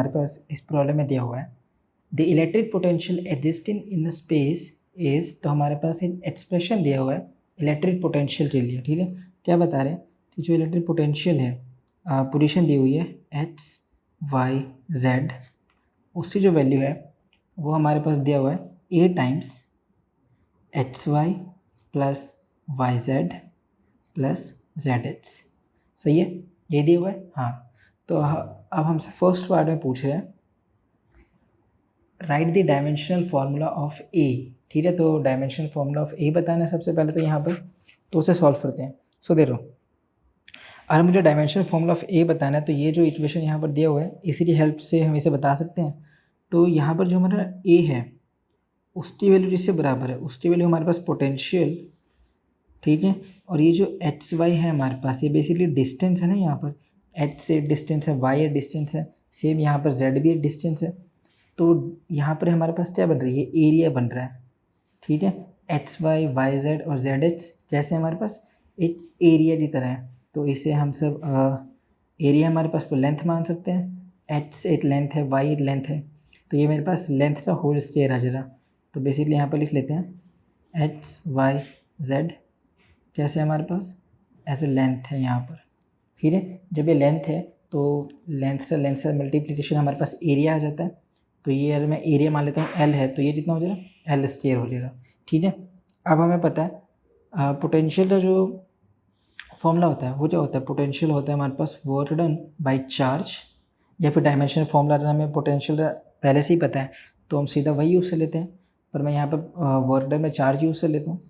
हमारे पास इस प्रॉब्लम में दिया हुआ है the electric potential existing in the space is, तो हमारे पास एक एक्सप्रेशन दिया हुआ है इलेक्ट्रिक पोटेंशियल के लिए, ठीक है। क्या बता रहे हैं कि जो इलेक्ट्रिक पोटेंशियल है पोजीशन दी हुई है एक्स वाई जेड, उसकी जो वैल्यू है वो हमारे पास दिया हुआ है A times X Y plus Y Z plus Z X, सही है, ये दिया हुआ है। हाँ, तो अब हमसे फर्स्ट पार्ट में पूछ रहे हैं write the dimensional formula of A, ठीक है। तो डायमेंशनल फार्मूला ऑफ ए बताना है सबसे पहले तो यहाँ पर, तो उसे सॉल्व करते हैं। सो देखो, अगर मुझे डायमेंशनल फार्मूला ऑफ ए बताना है तो ये जो इक्वेशन यहाँ पर दिया हुआ है इसी की हेल्प से हम इसे बता सकते हैं। तो यहाँ पर जो हमारा ए है उसकी वैल्यू जिससे बराबर है उसकी वैल्यू हमारे पास पोटेंशियल, ठीक है। और ये जो एच वाई है हमारे पास ये बेसिकली डिस्टेंस है ना, यहाँ पर एच से डिस्टेंस है, वाई एक डिस्टेंस है, सेम यहाँ पर जेड भी एक डिस्टेंस है। तो यहाँ पर हमारे पास क्या बन रही है, एरिया बन रहा है, ठीक है। एक्स वाई वाई जेड और जेड एच जैसे हमारे पास एक एरिया की तरह है, तो इसे हम सब एरिया हमारे पास तो लेंथ मान सकते हैं, एच एक लेंथ है, वाई एक लेंथ है, तो ये मेरे पास लेंथ का होल स्क्वायर है जरा। तो बेसिकली यहाँ पर लिख लेते हैं एक्स वाई जेड कैसे हमारे पास ऐसे लेंथ है यहाँ पर, ठीक है। जब ये लेंथ है तो लेंथ से मल्टीप्लिकेशन हमारे पास एरिया आ जाता है। तो ये अगर मैं एरिया मान लेता हूँ एल है तो ये कितना हो जाएगा एल स्क्वायर हो जाएगा, ठीक है। अब हमें पता है पोटेंशियल का जो फॉर्मूला होता है वो क्या होता है, पोटेंशियल होता है हमारे पास वर्क डन बाई चार्ज, या फिर डायमेंशनल फॉर्मूला हमें पोटेंशियल पहले से ही पता है तो हम सीधा वही यूज़ कर लेते हैं, पर मैं यहाँ पर वर्क डन में चार्ज यूज़ कर लेता हूँ।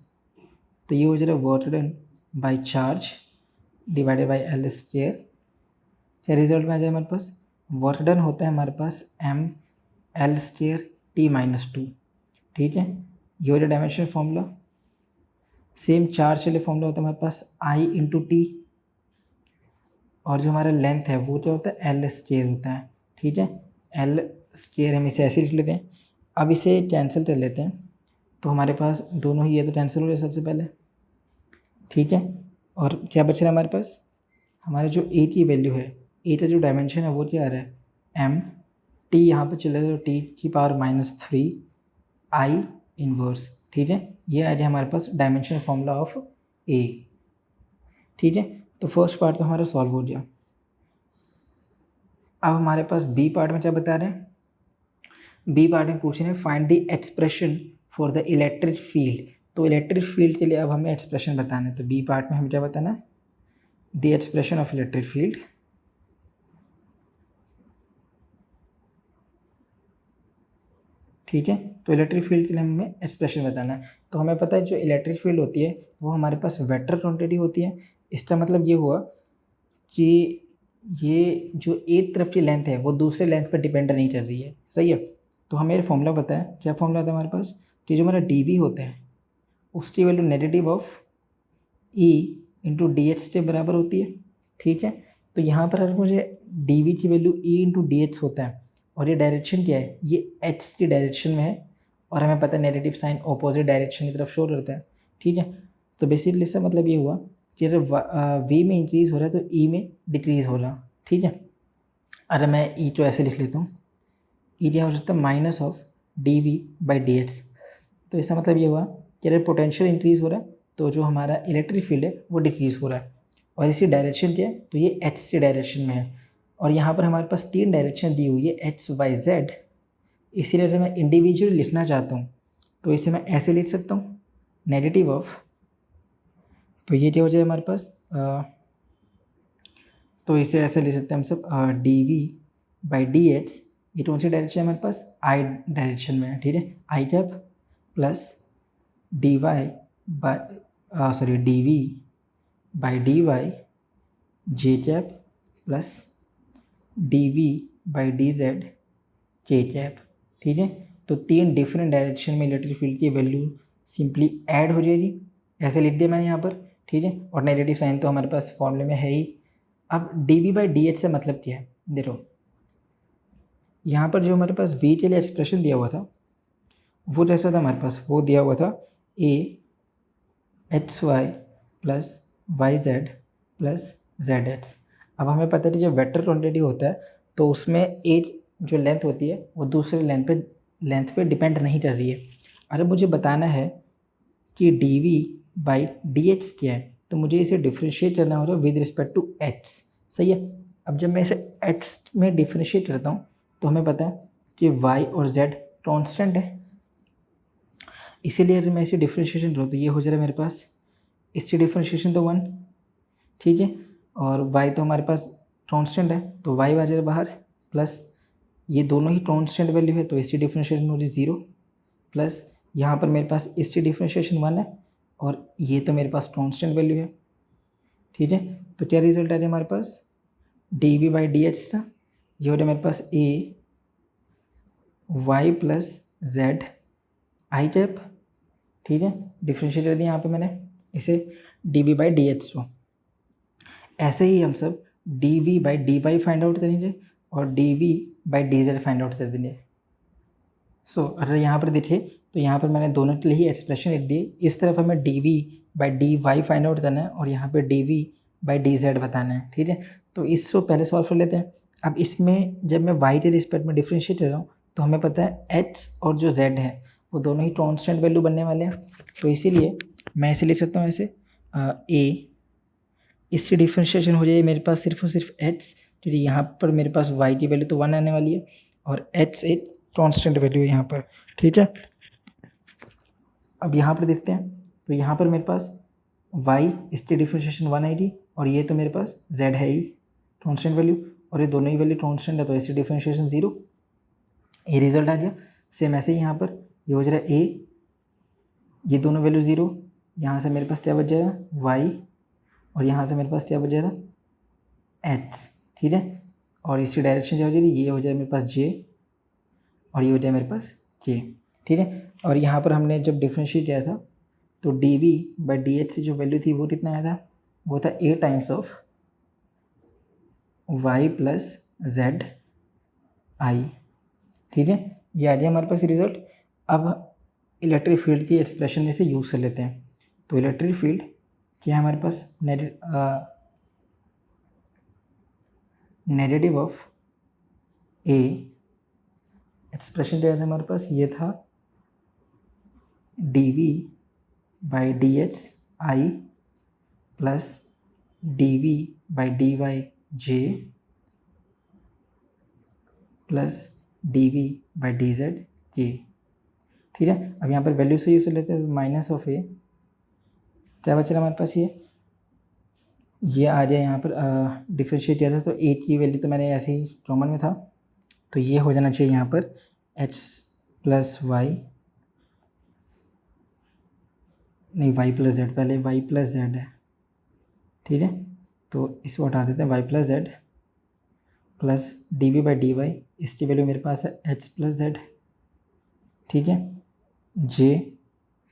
तो ये हो जाएगा work done by charge divided by L square. क्या रिजल्ट में आ जाए हमारे पास, वर्क डन होता है हमारे पास M L square T minus two, ठीक है। ये हो जाए डायमेंशनल फॉर्मूला। सेम चार्ज वाले फॉर्मूला होता है हमारे पास आई इंटू टी, और जो हमारा लेंथ है वो क्या होता है एल स्क्वायर होता है, ठीक है। एल स्क्वायर हम इसे ऐसे लिख लेते हैं। अब इसे कैंसिल कर लेते हैं तो हमारे पास दोनों ही ये तो कैंसिल हो जाए सबसे पहले, ठीक है। और क्या बच रहा है हमारे पास, हमारे जो ए की वैल्यू है, ए का जो डायमेंशन है वो क्या आ रहा है एम टी, यहाँ पर चले तो टी की पावर -3 आई इनवर्स, ठीक है। ये आ गया हमारे पास डायमेंशनल फॉर्मूला ऑफ ए, ठीक है। तो फर्स्ट पार्ट तो हमारा सॉल्व हो गया। अब हमारे पास बी पार्ट में क्या बता रहे हैं, बी पार्ट में पूछ रहे हैं find the expression for the electric field. तो इलेक्ट्रिक फील्ड के लिए अब हमें एक्सप्रेशन बताना है, तो बी पार्ट में हमें क्या बताना है, the expression of electric field, ठीक है। तो इलेक्ट्रिक फील्ड के लिए हमें एक्सप्रेशन बताना है। तो हमें पता है जो इलेक्ट्रिक फील्ड होती है वो हमारे पास वेक्टर क्वांटिटी होती है। इसका मतलब ये हुआ कि ये जो एक तरफ की लेंथ है वो दूसरे लेंथ पर डिपेंड नहीं कर रही है, सही है। तो हमें ये फॉर्मूला पता है, क्या फॉर्मूला होता है हमारे पास, कि जो हमारा डी वी होता है उसकी value negative of E into D H के बराबर होती है, ठीक है। तो यहाँ पर अगर मुझे डी वी की value E into D H होता है और ये डायरेक्शन क्या है, ये एच की डायरेक्शन में है, और हमें पता है नेगेटिव साइन अपोजिट डायरेक्शन की तरफ शो करता है, ठीक है। तो बेसिकली इसका मतलब ये हुआ कि अगर वी में इंक्रीज़ हो रहा है तो ई में डिक्रीज़ हो रहा, ठीक है। अगर मैं ई तो ऐसे लिख लेता हूँ, ई क्या हो सकता है minus of d we by D h. तो इसका मतलब ये हुआ कि अगर पोटेंशियल इंक्रीज़ हो रहा है तो जो हमारा इलेक्ट्रिक फील्ड है वो डिक्रीज़ हो रहा है, और इसकी डायरेक्शन क्या है, तो ये एच की डायरेक्शन में है। और यहाँ पर हमारे पास 3 डायरेक्शन दी हुई है एक्स वाई जेड, इसीलिए अगर मैं इंडिविजुअल लिखना चाहता हूँ तो इसे मैं ऐसे लिख सकता हूँ नेगेटिव ऑफ, तो ये क्या हो जाए हमारे पास तो इसे ऐसे लिख सकते हैं हम सब D we by D h, ये कौन सी डायरेक्शन है हमारे पास आई डायरेक्शन में है, ठीक है। I cap plus D Y by sorry D we by D Y J cap plus D we by D Z K cap, ठीक है। तो 3 डिफरेंट डायरेक्शन में इलेक्ट्रिक फील्ड की वैल्यू सिंपली ऐड हो जाएगी, ऐसे लिख दिया मैंने यहाँ पर, ठीक है। और नेगेटिव साइन तो हमारे पास फॉर्मूले में है ही। अब d we by D h से मतलब क्या है, देखो यहाँ पर जो हमारे पास वी के लिए एक्सप्रेशन दिया हुआ था वो कैसा था हमारे पास, वो दिया हुआ था A X Y plus Y Z plus Z X. अब हमें पता है कि जब वेक्टर क्वांटिटी होता है तो उसमें एक जो लेंथ होती है वो दूसरे लेंथ पे डिपेंड नहीं कर रही है। अगर मुझे बताना है कि d we by D h क्या है, तो मुझे इसे डिफ्रेंशिएट करना होगा विद रिस्पेक्ट टू एक्स। सही है। अब जब मैं इसे एक्स में डिफ्रेंशिएट करता हूँ तो हमें पता है कि वाई और जेड कॉन्स्टेंट है, इसीलिए अगर मैं इसे डिफ्रेंशिएशन करूँ तो ये हो जाएगा मेरे पास, इससे डिफ्रेंशिएशन तो 1, ठीक है, और y तो हमारे पास कांस्टेंट है तो y आ जाएगा बाहर, प्लस ये दोनों ही कांस्टेंट वैल्यू है तो इसकी डिफ्रेंशिएशन हो रही 0, प्लस यहाँ पर मेरे पास इसकी डिफ्रेंशिएशन 1 है और ये तो मेरे पास कांस्टेंट वैल्यू है, ठीक है। तो क्या रिजल्ट आ रहा है हमारे पास, D we by D H था, ये हो रहा है मेरे पास A Y plus Z I cap, ठीक है। डिफ्रेंशिएट कर दिया यहाँ पे मैंने इसे D we by D H को। ऐसे ही हम सब D we by D Y find out करेंगे और D we by D Z find out कर देंगे। सो अगर यहाँ पर देखें तो यहाँ पर मैंने दोनों के लिए ही एक्सप्रेशन लिख दिए। इस तरफ हमें d we by D Y find out करना है और यहाँ पे d we by D z बताना है, ठीक है। तो इसको पहले सॉल्व कर लेते हैं। अब इसमें जब मैं वाई के रिस्पेक्ट में डिफ्रेंशिएट कर रहा हूँ तो हमें पता है एच और जो जेड है वो दोनों ही कॉन्स्टेंट वैल्यू बनने वाले हैं, तो इसीलिए मैं इसे लिख सकता हूँ ऐसे ए, इसकी डिफ्रेंशिएशन हो जाएगी मेरे पास सिर्फ और सिर्फ एच, क्योंकि यहाँ पर मेरे पास y की वैल्यू तो 1 आने वाली है और h एक कांस्टेंट वैल्यू है यहाँ पर, ठीक है। अब यहाँ पर देखते हैं तो यहाँ पर मेरे पास y इसकी डिफ्रेंशिएशन 1 आएगी और ये तो मेरे पास z है ही कांस्टेंट वैल्यू और ये दोनों ही वैल्यू कांस्टेंट है तो इसकी डिफ्रेंशिएशन 0, ये रिजल्ट आ गया। सेम ऐसे ही यहाँ पर ये हो जाएगा a, ये दोनों वैल्यू 0, यहाँ से मेरे पास क्या बच जाएगा y और यहाँ से मेरे पास क्या बच जाएगा एच, ठीक है। और इसकी डायरेक्शन क्या हो जाएगी, ये हो जाएगा मेरे पास जे और ये हो जाएगा मेरे पास के, ठीक है। और यहाँ पर हमने जब डिफ्रेंशिएट किया था तो d we by D h से जो वैल्यू थी वो कितना आया था, वो था A times of Y plus Z I, ठीक है। ये आ गया हमारे पास रिजल्ट। अब इलेक्ट्रिक फील्ड की एक्सप्रेशन में से यूज़ कर लेते हैं। तो इलेक्ट्रिक फील्ड क्या है हमारे पास, नेगेटिव ऑफ ए, एक्सप्रेशन क्या था हमारे पास, ये था d we by D h i plus D we by D Y j plus D we by D Z के, ठीक है। अब यहाँ पर वैल्यू से यूज कर लेते हैं, माइनस ऑफ ए, क्या बच रहा हमारे पास, ये आ जाए यहाँ पर डिफ्रेंशिएट किया था तो ए की वैल्यू तो मैंने ऐसे ही कॉमन में था तो ये हो जाना चाहिए यहाँ पर एच प्लस वाई, नहीं वाई प्लस जेड, पहले वाई प्लस जेड है, ठीक है। तो इसको हटा देते हैं, Y plus Z plus D we by D Y, इसकी वैल्यू मेरे पास है एच प्लस जेड, ठीक है, J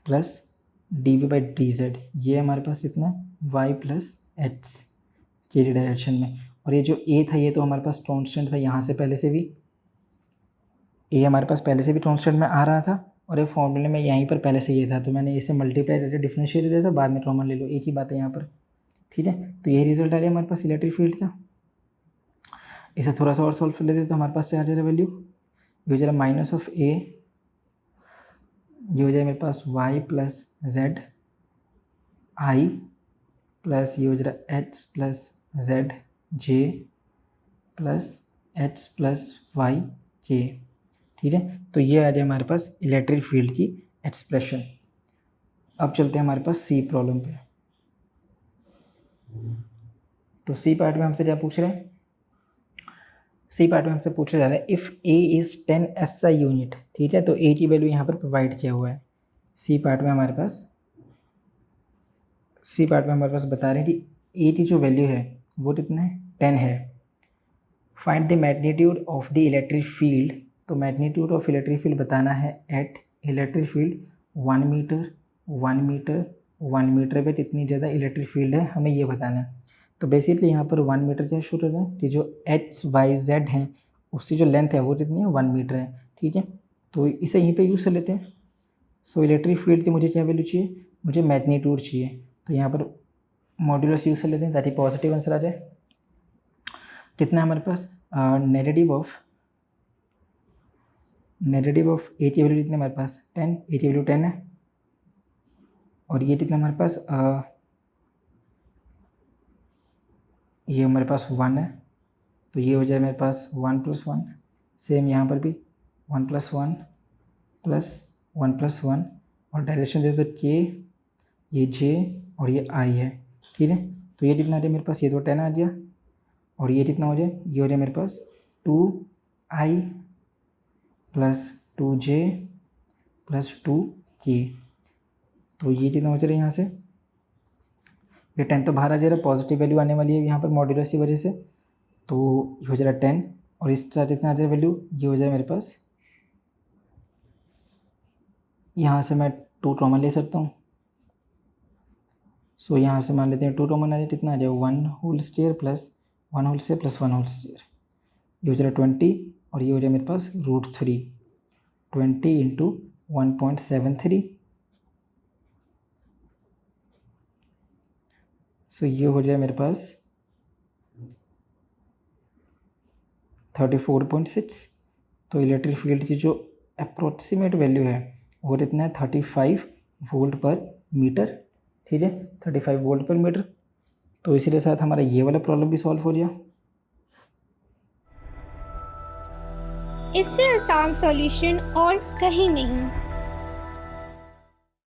plus D we by D Z, ये हमारे पास इतना है वाई प्लस एच के डायरेक्शन में। और ये जो ए था ये तो हमारे पास कांस्टेंट था, यहाँ से पहले से भी ए हमारे पास पहले से भी कांस्टेंट में आ रहा था और ये फॉर्मूले में यहीं पर पहले से ये था तो मैंने इसे मल्टीप्लाई करके डिफरेंशिएट दिया था, बाद में कॉमन ले लो, एक ही बात है यहाँ पर, ठीक है। तो यही रिजल्ट आ रहा है हमारे पास इलेक्ट्रिक फील्ड का। इसे थोड़ा सा और सॉल्व कर लेते तो हमारे पास क्या आ जाएगा वैल्यू, ये हो जाएगा माइनस ऑफ ए, ये हो जाएगा मेरे पास Y plus Z I plus ये हो जाएगा H plus Z J plus H plus Y के, ठीक है। तो ये आ जाए हमारे पास इलेक्ट्रिक फील्ड की एक्सप्रेशन। अब चलते हैं हमारे पास सी प्रॉब्लम पे। तो सी पार्ट में हमसे क्या पूछ रहे हैं, सी पार्ट में हमसे पूछा जा रहा है if A is 10 SI unit, ठीक है। तो ए की वैल्यू यहाँ पर प्रोवाइड किया हुआ है। सी पार्ट में हमारे पास बता रहे हैं कि ए की जो वैल्यू है वो कितना है, 10 है। Find the magnitude of the electric field, तो मैग्नीट्यूड ऑफ इलेक्ट्रिक फील्ड बताना है at electric field 1 metre 1 metre 1 metre पे कितनी ज़्यादा इलेक्ट्रिक फील्ड है हमें ये बताना है। तो बेसिकली यहाँ पर 1 मीटर क्या शूट हो रहा है कि जो एच वाई जेड है उसकी जो लेंथ है वो कितनी है, 1 मीटर है, ठीक है। तो इसे यहीं पे यूज़ कर लेते हैं। सो इलेक्ट्रिक फील्ड की मुझे क्या वैल्यू चाहिए, मुझे मैग्नीट्यूड चाहिए, तो यहाँ पर मॉड्यूलस यूज़ कर लेते हैं ताकि पॉजिटिव आंसर आ जाए। कितना है हमारे पास, नेगेटिव ऑफ नेगेटिव ऑफ ए की वैल्यू कितनी हमारे पास 10, ए की वैल्यू 10 है, और ये कितना हमारे पास ये हमारे पास 1 है, तो ये हो जाए मेरे पास 1 + 1। सेम यहाँ पर भी 1 + 1 प्लस 1 + 1, और डायरेक्शन दे तो के, ये जे और ये आई है, ठीक है। तो ये कितना आ जाए मेरे पास, ये तो 10 आ गया, और ये कितना हो जाए, ये हो जाए मेरे पास 2i + 2j + 2k। तो ये कितना हो जा रहा है यहाँ से, ये 10 तो बाहर आ जा रहा है, पॉजिटिव वैल्यू आने वाली है यहाँ पर मॉड्यूलस की वजह से, तो ये हो जा रहा है 10, और इस तरह कितना आ जाए वैल्यू, ये हो जाए मेरे पास, यहाँ से मैं 2 कॉमन ले सकता हूँ। सो यहाँ से मान लेते हैं 2 कॉमन आ जाए, कितना आ जाए 1 whole square plus 1 whole square plus 1 whole square, ये हो जाए 20, और ये हो जाए मेरे पास √3, 20 × 1.73। सो ये हो जाए मेरे पास 34.6। तो इलेक्ट्रिक फील्ड की जो अप्रोक्सीमेट वैल्यू है वो कितना है 35 वोल्ट पर मीटर, ठीक है, 35 वोल्ट पर मीटर। तो इसी के साथ हमारा ये वाला प्रॉब्लम भी सॉल्व हो गया। इससे आसान सॉल्यूशन और कहीं नहीं।